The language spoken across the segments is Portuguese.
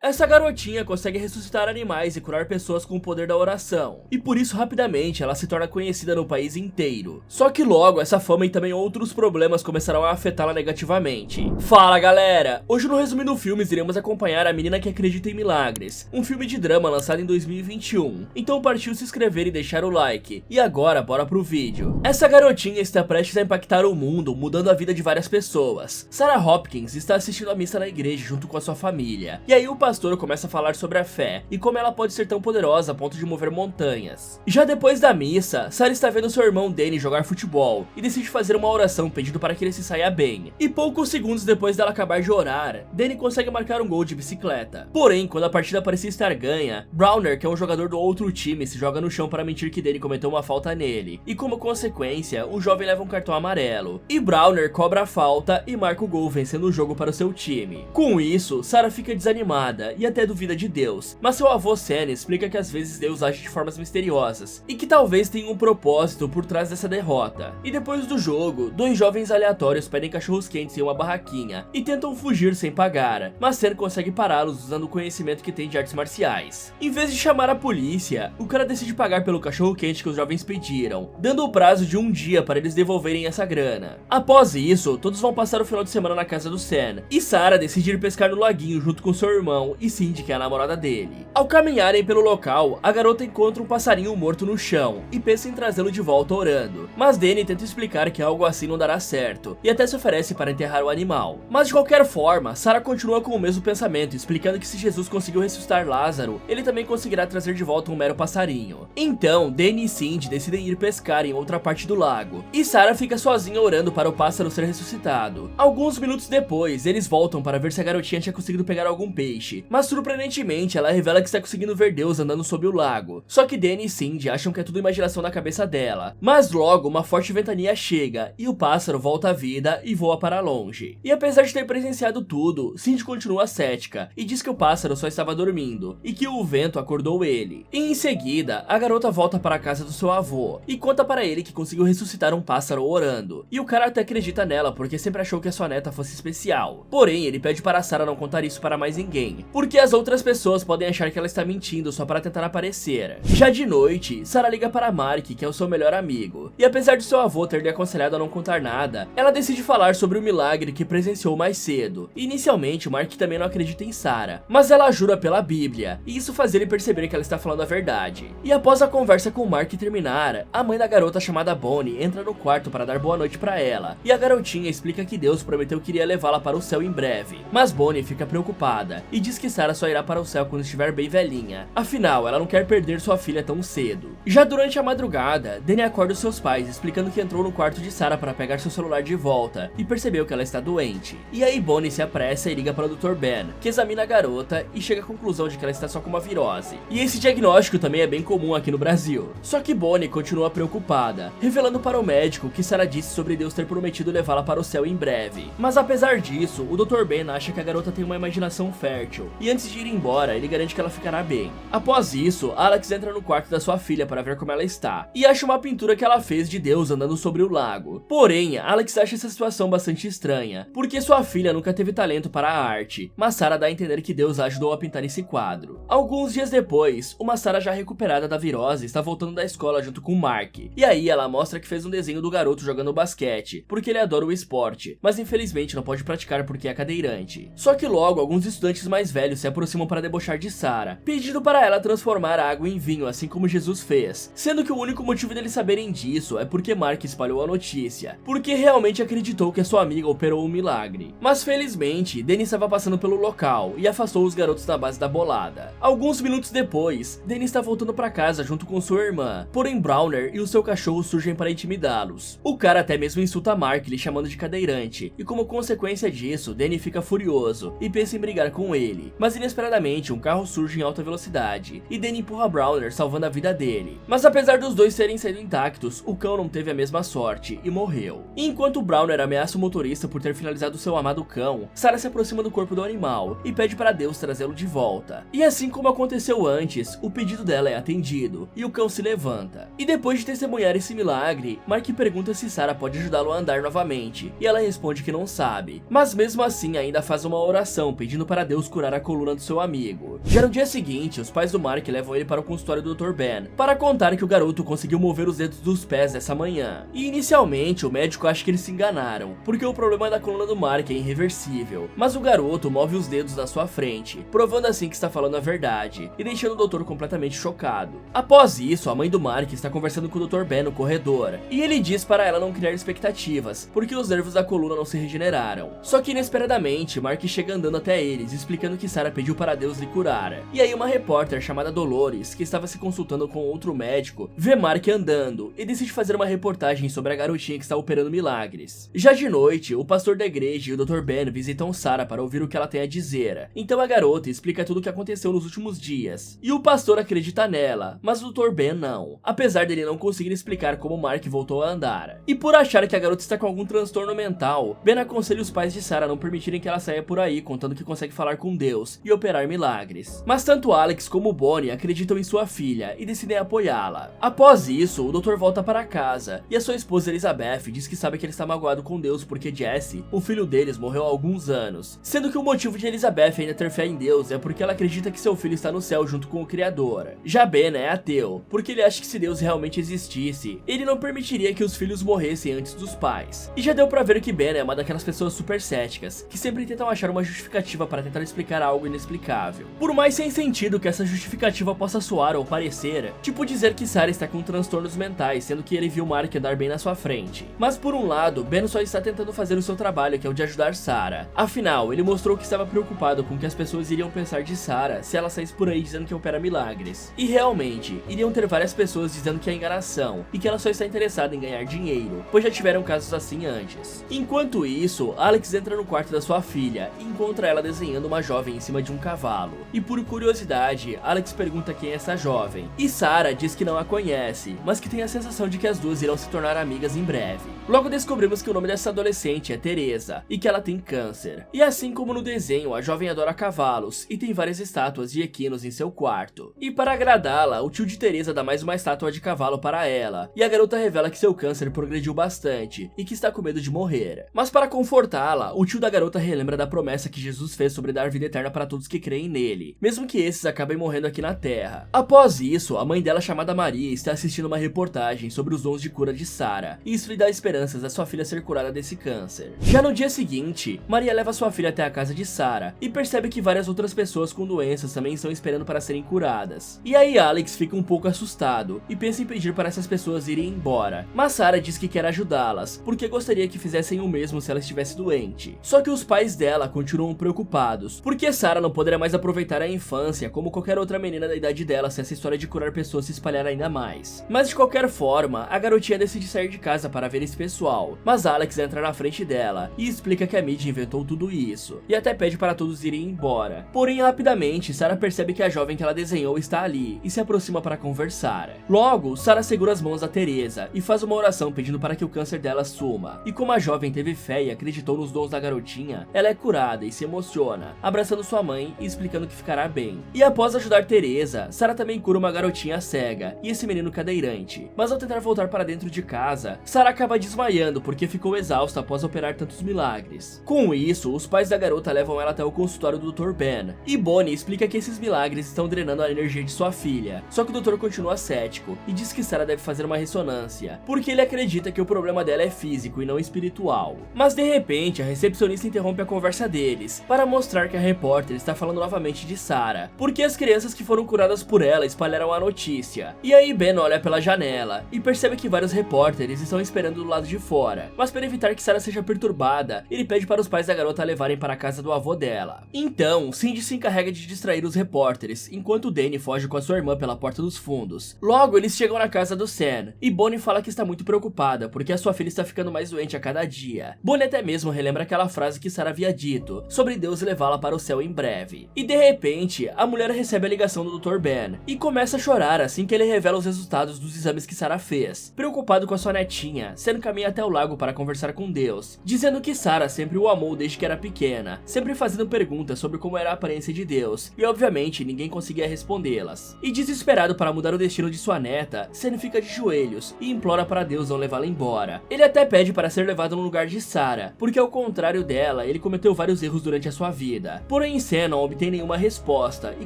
Essa garotinha consegue ressuscitar animais e curar pessoas com o poder da oração, e por isso rapidamente ela se torna conhecida no país inteiro. Só que logo essa fama e também outros problemas começarão a afetá-la negativamente. Fala galera! Hoje no Resumindo Filmes iremos acompanhar A Menina que Acredita em Milagres, um filme de drama lançado em 2021. Então partiu se inscrever e deixar o like. E agora bora pro vídeo. Essa garotinha está prestes a impactar o mundo, mudando a vida de várias pessoas. Sarah Hopkins está assistindo a missa na igreja junto com a sua família, e aí o pastor começa a falar sobre a fé e como ela pode ser tão poderosa a ponto de mover montanhas. Já depois da missa, Sarah está vendo seu irmão Danny jogar futebol e decide fazer uma oração pedindo para que ele se saia bem. E poucos segundos depois dela acabar de orar, Danny consegue marcar um gol de bicicleta. Porém, quando a partida parecia estar ganha, Browner, que é um jogador do outro time, se joga no chão para mentir que Danny cometeu uma falta nele, e como consequência, o jovem leva um cartão amarelo. E Browner cobra a falta e marca o gol, vencendo o jogo para o seu time. Com isso, Sarah fica desanimada e até duvida de Deus, mas seu avô Sam explica que às vezes Deus age de formas misteriosas e que talvez tenha um propósito por trás dessa derrota. E depois do jogo, dois jovens aleatórios pedem cachorros quentes em uma barraquinha e tentam fugir sem pagar, mas Sam consegue pará-los usando o conhecimento que tem de artes marciais. Em vez de chamar a polícia, o cara decide pagar pelo cachorro quente que os jovens pediram, dando o prazo de um dia para eles devolverem essa grana. Após isso, todos vão passar o final de semana na casa do Sam, e Sarah decide ir pescar no laguinho junto com seu irmão e Cindy, que é a namorada dele. Ao caminharem pelo local, a garota encontra um passarinho morto no chão e pensa em trazê-lo de volta orando, mas Danny tenta explicar que algo assim não dará certo e até se oferece para enterrar o animal. Mas de qualquer forma, Sarah continua com o mesmo pensamento, explicando que se Jesus conseguiu ressuscitar Lázaro, ele também conseguirá trazer de volta um mero passarinho. Então, Danny e Cindy decidem ir pescar em outra parte do lago, e Sarah fica sozinha orando para o pássaro ser ressuscitado. Alguns minutos depois, eles voltam para ver se a garotinha tinha conseguido pegar algum peixe, mas surpreendentemente ela revela que está conseguindo ver Deus andando sob o lago. Só que Danny e Cindy acham que é tudo imaginação na cabeça dela, mas logo uma forte ventania chega e o pássaro volta à vida e voa para longe. E apesar de ter presenciado tudo, Cindy continua cética e diz que o pássaro só estava dormindo e que o vento acordou ele. E em seguida, a garota volta para a casa do seu avô e conta para ele que conseguiu ressuscitar um pássaro orando. E o cara até acredita nela porque sempre achou que a sua neta fosse especial. Porém, ele pede para Sarah não contar isso para mais ninguém, porque as outras pessoas podem achar que ela está mentindo só para tentar aparecer. Já de noite, Sarah liga para Mark, que é o seu melhor amigo, e apesar de seu avô ter lhe aconselhado a não contar nada, ela decide falar sobre o milagre que presenciou mais cedo. Inicialmente, Mark também não acredita em Sarah, mas ela jura pela Bíblia, e isso faz ele perceber que ela está falando a verdade. E após a conversa com Mark terminar, a mãe da garota chamada Bonnie entra no quarto para dar boa noite para ela, e a garotinha explica que Deus prometeu que iria levá-la para o céu em breve, mas Bonnie fica preocupada e diz que Sarah só irá para o céu quando estiver bem velhinha, afinal ela não quer perder sua filha tão cedo. Já durante a madrugada, Danny acorda os seus pais explicando que entrou no quarto de Sarah para pegar seu celular de volta e percebeu que ela está doente. E aí Bonnie se apressa e liga para o Dr. Ben, que examina a garota e chega à conclusão de que ela está só com uma virose. E esse diagnóstico também é bem comum aqui no Brasil. Só que Bonnie continua preocupada, revelando para o médico que Sarah disse sobre Deus ter prometido levá-la para o céu em breve. Mas apesar disso, o Dr. Ben acha que a garota tem uma imaginação fértil, e antes de ir embora, ele garante que ela ficará bem. Após isso, Alex entra no quarto da sua filha para ver como ela está, e acha uma pintura que ela fez de Deus andando sobre o lago. Porém, Alex acha essa situação bastante estranha, porque sua filha nunca teve talento para a arte, mas Sarah dá a entender que Deus a ajudou a pintar esse quadro. Alguns dias depois, uma Sarah já recuperada da virose está voltando da escola junto com Mark, e aí ela mostra que fez um desenho do garoto jogando basquete, porque ele adora o esporte, mas infelizmente não pode praticar porque é cadeirante. Só que logo, alguns estudantes mais velhos se aproximam para debochar de Sarah, pedindo para ela transformar a água em vinho, assim como Jesus fez, sendo que o único motivo deles saberem disso é porque Mark espalhou a notícia, porque realmente acreditou que a sua amiga operou um milagre. Mas felizmente, Danny estava passando pelo local e afastou os garotos da base da bolada. Alguns minutos depois, Danny está voltando para casa junto com sua irmã, porém Browner e o seu cachorro surgem para intimidá-los. O cara até mesmo insulta Mark, lhe chamando de cadeirante, e como consequência disso, Danny fica furioso e pensa em brigar com ele, mas inesperadamente um carro surge em alta velocidade, e Danny empurra Browner, salvando a vida dele. Mas apesar dos dois terem saído intactos, o cão não teve a mesma sorte e morreu. E enquanto Browner ameaça o motorista por ter finalizado seu amado cão, Sarah se aproxima do corpo do animal e pede para Deus trazê-lo de volta. E assim como aconteceu antes, o pedido dela é atendido, e o cão se levanta. E depois de testemunhar esse milagre, Mark pergunta se Sarah pode ajudá-lo a andar novamente, e ela responde que não sabe, mas mesmo assim ainda faz uma oração pedindo para Deus curar a coluna do seu amigo. Já no dia seguinte, os pais do Mark levam ele para o consultório do Dr. Ben para contar que o garoto conseguiu mover os dedos dos pés essa manhã. E inicialmente o médico acha que eles se enganaram, porque o problema da coluna do Mark é irreversível, mas o garoto move os dedos na sua frente, provando assim que está falando a verdade, e deixando o doutor completamente chocado. Após isso, a mãe do Mark está conversando com o Dr. Ben no corredor, e ele diz para ela não criar expectativas, porque os nervos da coluna não se regeneraram. Só que inesperadamente, Mark chega andando até eles, explicando que Sarah pediu para Deus lhe curar. E aí uma repórter chamada Dolores, que estava se consultando com outro médico, vê Mark andando e decide fazer uma reportagem sobre a garotinha que está operando milagres. Já de noite, o pastor da igreja e o Dr. Ben visitam Sarah para ouvir o que ela tem a dizer. Então a garota explica tudo o que aconteceu nos últimos dias. E o pastor acredita nela, mas o Dr. Ben não, apesar dele não conseguir explicar como Mark voltou a andar. E por achar que a garota está com algum transtorno mental, Ben aconselha os pais de Sarah a não permitirem que ela saia por aí contando que consegue falar com Deus e operar milagres. Mas tanto Alex como Bonnie acreditam em sua filha e decidem apoiá-la. Após isso, o doutor volta para casa e a sua esposa Elizabeth diz que sabe que ele está magoado com Deus porque Jesse, o filho deles, morreu há alguns anos, sendo que o motivo de Elizabeth ainda ter fé em Deus é porque ela acredita que seu filho está no céu junto com o Criador. Já Ben é ateu, porque ele acha que se Deus realmente existisse, ele não permitiria que os filhos morressem antes dos pais. E já deu pra ver que Ben é uma daquelas pessoas super céticas, que sempre tentam achar uma justificativa para tentar explicar algo inexplicável. Por mais sem sentido que essa justificativa possa soar ou parecer, tipo dizer que Sarah está com transtornos mentais, sendo que ele viu Mark andar bem na sua frente. Mas por um lado, Ben só está tentando fazer o seu trabalho, que é o de ajudar Sarah. Afinal, ele mostrou que estava preocupado com o que as pessoas iriam pensar de Sarah se ela saísse por aí dizendo que opera milagres. E realmente, iriam ter várias pessoas dizendo que é enganação e que ela só está interessada em ganhar dinheiro, pois já tiveram casos assim antes. Enquanto isso, Alex entra no quarto da sua filha e encontra ela desenhando uma jovem em cima de um cavalo. E por curiosidade, Alex pergunta quem é essa jovem, e Sarah diz que não a conhece, mas que tem a sensação de que as duas irão se tornar amigas em breve. Logo descobrimos que o nome dessa adolescente é Teresa e que ela tem câncer. E assim como no desenho, a jovem adora cavalos e tem várias estátuas de equinos em seu quarto. E para agradá-la, o tio de Teresa dá mais uma estátua de cavalo para ela, e a garota revela que seu câncer progrediu bastante e que está com medo de morrer. Mas para confortá-la, o tio da garota relembra da promessa que Jesus fez sobre dar vida eterna para todos que creem nele, mesmo que esses acabem morrendo aqui na Terra. Após isso, a mãe dela, chamada Maria, está assistindo uma reportagem sobre os dons de cura de Sarah, e isso lhe dá esperanças da sua filha ser curada desse câncer. Já no dia seguinte, Maria leva sua filha até a casa de Sarah e percebe que várias outras pessoas com doenças também estão esperando para serem curadas. E aí Alex fica um pouco assustado e pensa em pedir para essas pessoas irem embora, mas Sarah diz que quer ajudá-las, porque gostaria que fizessem o mesmo se ela estivesse doente. Só que os pais dela continuam preocupados, porque Sarah não poderia mais aproveitar a infância como qualquer outra menina da idade dela se essa história de curar pessoas se espalhar ainda mais. Mas de qualquer forma, a garotinha decide sair de casa para ver esse pessoal, mas Alex entra na frente dela e explica que a mídia inventou tudo isso, e até pede para todos irem embora. Porém, rapidamente, Sarah percebe que a jovem que ela desenhou está ali e se aproxima para conversar. Logo, Sarah segura as mãos da Teresa e faz uma oração pedindo para que o câncer dela suma. E como a jovem teve fé e acreditou nos dons da garotinha, ela é curada e se emociona, abraçando sua mãe e explicando que ficará bem. E após ajudar Teresa, Sarah também cura uma garotinha cega e esse menino cadeirante. Mas ao tentar voltar para dentro de casa, Sarah acaba desmaiando porque ficou exausta após operar tantos milagres. Com isso, os pais da garota levam ela até o consultório do Dr. Ben, e Bonnie explica que esses milagres estão drenando a energia de sua filha. Só que o doutor continua cético e diz que Sarah deve fazer uma ressonância, porque ele acredita que o problema dela é físico e não espiritual. Mas de repente, a recepcionista interrompe a conversa deles para mostrar que a repórter está falando novamente de Sarah, porque as crianças que foram curadas por ela espalharam a notícia. E aí Ben olha pela janela e percebe que vários repórteres estão esperando do lado de fora, mas para evitar que Sarah seja perturbada, ele pede para os pais da garota levarem para a casa do avô dela. Então, Cindy se encarrega de distrair os repórteres, enquanto Danny foge com a sua irmã pela porta dos fundos. Logo, eles chegam na casa do Sam, e Bonnie fala que está muito preocupada, porque a sua filha está ficando mais doente a cada dia. Bonnie até mesmo relembra aquela frase que Sarah havia dito, sobre Deus levá-la para o céu em breve. E de repente, a mulher recebe a ligação do Dr. Ben, e começa a chorar assim que ele revela os resultados dos exames que Sarah fez. Preocupado com a sua netinha, Sam caminha até o lago para conversar com Deus, dizendo que Sarah sempre o amou desde que era pequena, sempre fazendo perguntas sobre como era a aparência de Deus, e obviamente ninguém conseguia respondê-las. E desesperado para mudar o destino de sua neta, Sam fica de joelhos e implora para Deus não levá-la embora. Ele até pede para ser levado no lugar de Sarah, porque ao contrário dela, ele cometeu vários erros durante a sua vida. Porém, Porém, Sam não obtém nenhuma resposta e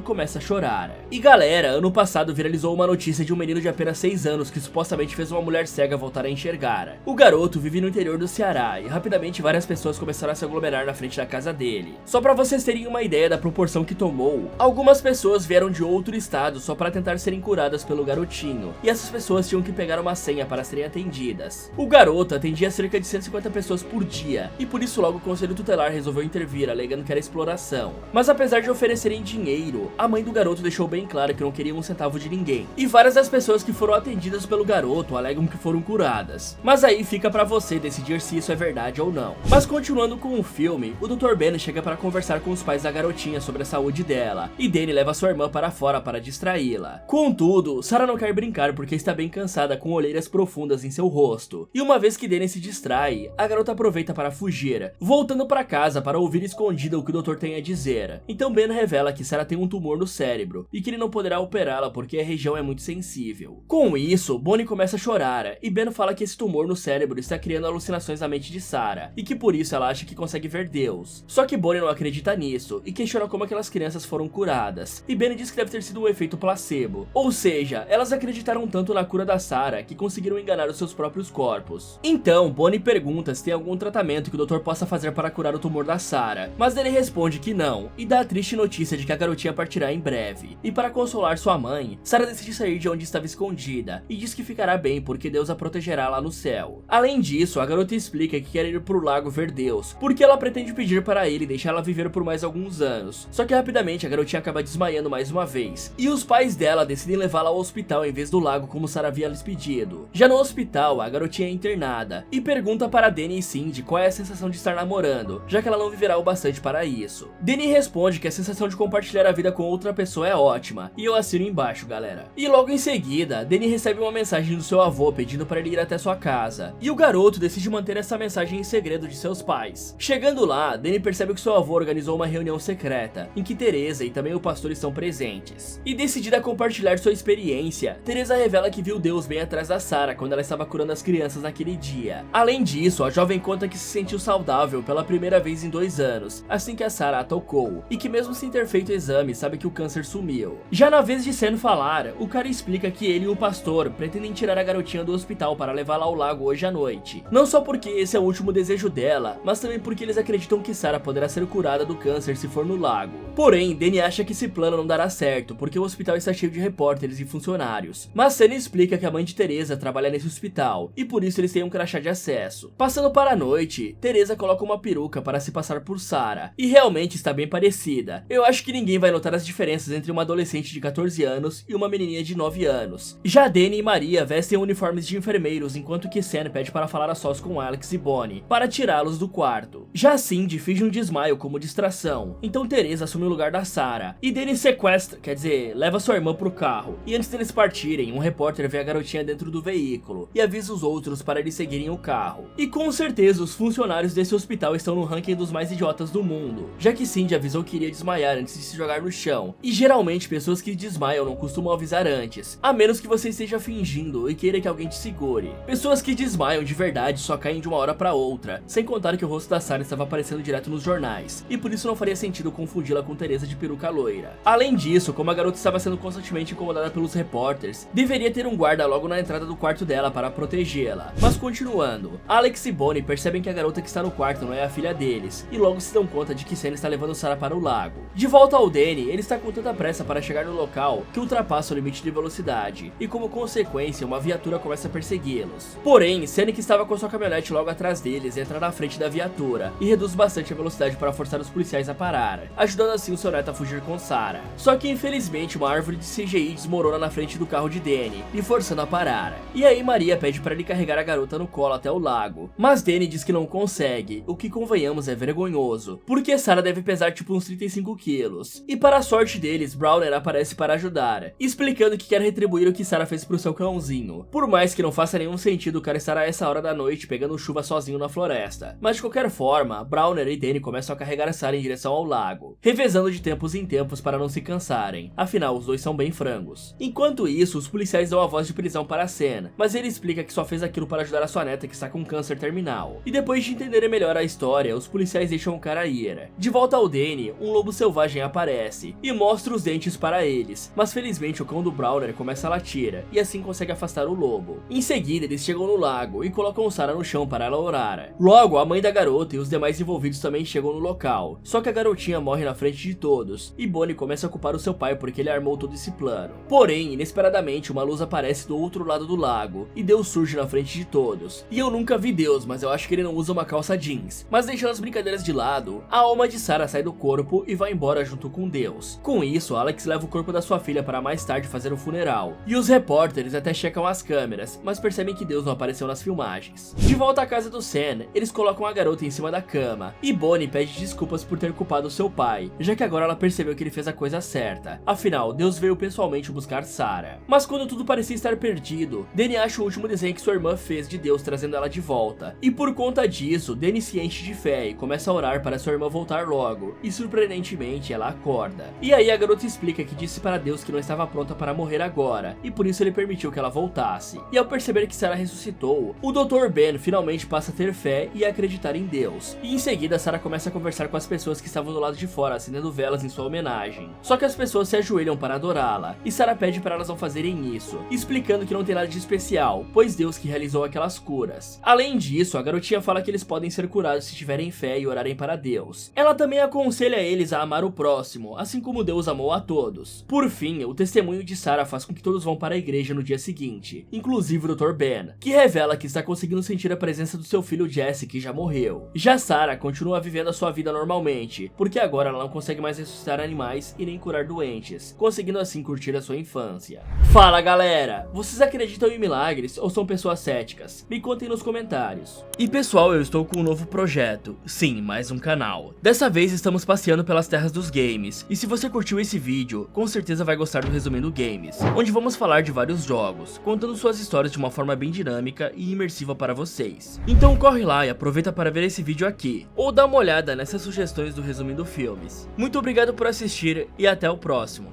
começa a chorar. E galera, ano passado viralizou uma notícia de um menino de apenas 6 anos que supostamente fez uma mulher cega voltar a enxergar. O garoto vive no interior do Ceará e rapidamente várias pessoas começaram a se aglomerar na frente da casa dele. Só pra vocês terem uma ideia da proporção que tomou, algumas pessoas vieram de outro estado só para tentar serem curadas pelo garotinho, e essas pessoas tinham que pegar uma senha para serem atendidas. O garoto atendia cerca de 150 pessoas por dia, e por isso logo o conselho tutelar resolveu intervir, alegando que era exploração. Mas apesar de oferecerem dinheiro, a mãe do garoto deixou bem claro que não queria um centavo de ninguém. E várias das pessoas que foram atendidas pelo garoto alegam que foram curadas. Mas aí fica pra você decidir se isso é verdade ou não. Mas continuando com o filme, o Dr. Ben chega para conversar com os pais da garotinha sobre a saúde dela, e Danny leva sua irmã para fora para distraí-la. Contudo, Sarah não quer brincar porque está bem cansada com olheiras profundas em seu rosto. E uma vez que Danny se distrai, a garota aproveita para fugir, voltando para casa para ouvir escondida o que o doutor tem a dizer. Então Ben revela que Sarah tem um tumor no cérebro e que ele não poderá operá-la porque a região é muito sensível. Com isso, Bonnie começa a chorar e Ben fala que esse tumor no cérebro está criando alucinações na mente de Sarah e que por isso ela acha que consegue ver Deus. Só que Bonnie não acredita nisso e questiona como aquelas crianças foram curadas, e Ben diz que deve ter sido um efeito placebo, ou seja, elas acreditaram tanto na cura da Sarah que conseguiram enganar os seus próprios corpos. Então, Bonnie pergunta se tem algum tratamento que o doutor possa fazer para curar o tumor da Sarah, mas ele responde que não, e dá a triste notícia de que a garotinha partirá em breve. E para consolar sua mãe, Sarah decide sair de onde estava escondida, e diz que ficará bem porque Deus a protegerá lá no céu. Além disso, a garota explica que quer ir pro lago ver Deus, porque ela pretende pedir para ele deixar ela viver por mais alguns anos. Só que rapidamente a garotinha acaba desmaiando mais uma vez, e os pais dela decidem levá-la ao hospital em vez do lago como Sarah havia lhes pedido. Já no hospital, a garotinha é internada, e pergunta para Danny e Cindy qual é a sensação de estar namorando, já que ela não viverá o bastante para isso. Danny responde que a sensação de compartilhar a vida com outra pessoa é ótima, e eu assino embaixo, galera. E logo em seguida, Danny recebe uma mensagem do seu avô pedindo para ele ir até sua casa, e o garoto decide manter essa mensagem em segredo de seus pais. Chegando lá, Danny percebe que seu avô organizou uma reunião secreta, em que Teresa e também o pastor estão presentes. E decidida a compartilhar sua experiência, Teresa revela que viu Deus bem atrás da Sarah quando ela estava curando as crianças naquele dia. Além disso, a jovem conta que se sentiu saudável pela primeira vez em 2 anos, assim que a Sarah a tocou, e que mesmo sem ter feito o exame, sabe que o câncer sumiu. Já na vez de Sam falar, o cara explica que ele e o pastor pretendem tirar a garotinha do hospital para levá-la ao lago hoje à noite. Não só porque esse é o último desejo dela, mas também porque eles acreditam que Sarah poderá ser curada do câncer se for no lago. Porém, Danny acha que esse plano não dará certo, porque o hospital está cheio de repórteres e funcionários. Mas Sam explica que a mãe de Teresa trabalha nesse hospital, e por isso eles têm um crachá de acesso. Passando para a noite, Teresa coloca uma peruca para se passar por Sarah, e realmente está bem parecida. Eu acho que ninguém vai notar as diferenças entre uma adolescente de 14 anos e uma menininha de 9 anos. Já Danny e Maria vestem uniformes de enfermeiros, enquanto que Sam pede para falar a sós com Alex e Bonnie, para tirá-los do quarto. Já Cindy finge um desmaio como distração, então Teresa assume o lugar da Sarah, e Danny sequestra, quer dizer, leva sua irmã pro carro, e antes deles partirem, um repórter vê a garotinha dentro do veículo, e avisa os outros para eles seguirem o carro. E com certeza os funcionários desse hospital estão no ranking dos mais idiotas do mundo, já que Cindy avisou que iria desmaiar antes de se jogar no chão, e geralmente pessoas que desmaiam não costumam avisar antes, a menos que você esteja fingindo e queira que alguém te segure. Pessoas que desmaiam de verdade só caem de uma hora para outra, sem contar que o rosto da Sarah estava aparecendo direto nos jornais, e por isso não faria sentido confundi-la com Teresa de peruca loira. Além disso, como a garota estava sendo constantemente incomodada pelos repórteres, deveria ter um guarda logo na entrada do quarto dela para protegê-la. Mas continuando, Alex e Bonnie percebem que a garota que está no quarto não é a filha deles, e logo se dão conta de que Sam está levando Sarah para o lago. De volta ao Danny, ele está com tanta pressa para chegar no local que ultrapassa o limite de velocidade, e como consequência, uma viatura começa a persegui-los. Porém, Sam, que estava com sua caminhonete logo atrás deles, entra na frente da viatura e reduz bastante a velocidade para forçar os policiais a parar, ajudando assim o seu neto a fugir com Sarah. Só que infelizmente uma árvore de CGI desmorona na frente do carro de Danny, lhe forçando a parar. E aí Maria pede para ele carregar a garota no colo até o lago, mas Danny diz que não consegue, o que convenhamos é vergonhoso, porque Sarah deve pesar tipo uns 35 quilos. E para a sorte deles, Browner aparece para ajudar, explicando que quer retribuir o que Sarah fez pro seu cãozinho. Por mais que não faça nenhum sentido o cara estar a essa hora da noite pegando chuva sozinho na floresta. Mas de qualquer forma, Browner e Danny começam a carregar Sarah em direção ao lago, revezando de tempos em tempos para não se cansarem, afinal os dois são bem frangos. Enquanto isso, os policiais dão a voz de prisão para Sam, mas ele explica que só fez aquilo para ajudar a sua neta que está com câncer terminal. E depois de entenderem melhor a história, os policiais deixam o cara ir. De volta ao ao Danny, um lobo selvagem aparece e mostra os dentes para eles, mas felizmente o cão do Browner começa a latir e assim consegue afastar o lobo. Em seguida eles chegam no lago e colocam Sarah no chão para ela orar. Logo a mãe da garota e os demais envolvidos também chegam no local, só que a garotinha morre na frente de todos e Bonnie começa a culpar o seu pai porque ele armou todo esse plano. Porém, inesperadamente uma luz aparece do outro lado do lago e Deus surge na frente de todos. E eu nunca vi Deus, mas eu acho que ele não usa uma calça jeans. Mas deixando as brincadeiras de lado, a alma de Sarah sai do corpo e vai embora junto com Deus. Com isso, Alex leva o corpo da sua filha para mais tarde fazer o funeral. E os repórteres até checam as câmeras, mas percebem que Deus não apareceu nas filmagens. De volta à casa do Sam, eles colocam a garota em cima da cama e Bonnie pede desculpas por ter culpado seu pai, já que agora ela percebeu que ele fez a coisa certa. Afinal, Deus veio pessoalmente buscar Sarah. Mas quando tudo parecia estar perdido, Danny acha o último desenho que sua irmã fez de Deus trazendo ela de volta. E por conta disso, Danny se enche de fé e começa a orar para sua irmã voltar logo. E surpreendentemente, ela acorda. E aí a garota explica que disse para Deus que não estava pronta para morrer agora, e por isso ele permitiu que ela voltasse. E ao perceber que Sarah ressuscitou, o Dr. Ben finalmente passa a ter fé e acreditar em Deus. E em seguida, Sarah começa a conversar com as pessoas que estavam do lado de fora, acendendo velas em sua homenagem. Só que as pessoas se ajoelham para adorá-la, e Sarah pede para elas não fazerem isso, explicando que não tem nada de especial, pois Deus que realizou aquelas curas. Além disso, a garotinha fala que eles podem ser curados se tiverem fé e orarem para Deus. Ela também aconselha eles a amar o próximo, assim como Deus amou a todos. Por fim, o testemunho de Sarah faz com que todos vão para a igreja no dia seguinte, inclusive o Dr. Ben, que revela que está conseguindo sentir a presença do seu filho Jesse, que já morreu. Já Sarah continua vivendo a sua vida normalmente, porque agora ela não consegue mais ressuscitar animais e nem curar doentes, conseguindo assim curtir a sua infância. Fala galera, vocês acreditam em milagres ou são pessoas céticas? Me contem nos comentários. E pessoal, eu estou com um novo projeto, sim, mais um canal. Dessa vez estamos passeando pelas terras dos games, e se você curtiu esse vídeo, com certeza vai gostar do Resumindo Games, onde vamos falar de vários jogos, contando suas histórias de uma forma bem dinâmica e imersiva para vocês. Então corre lá e aproveita para ver esse vídeo aqui, ou dá uma olhada nessas sugestões do Resumindo Filmes. Muito obrigado por assistir e até o próximo.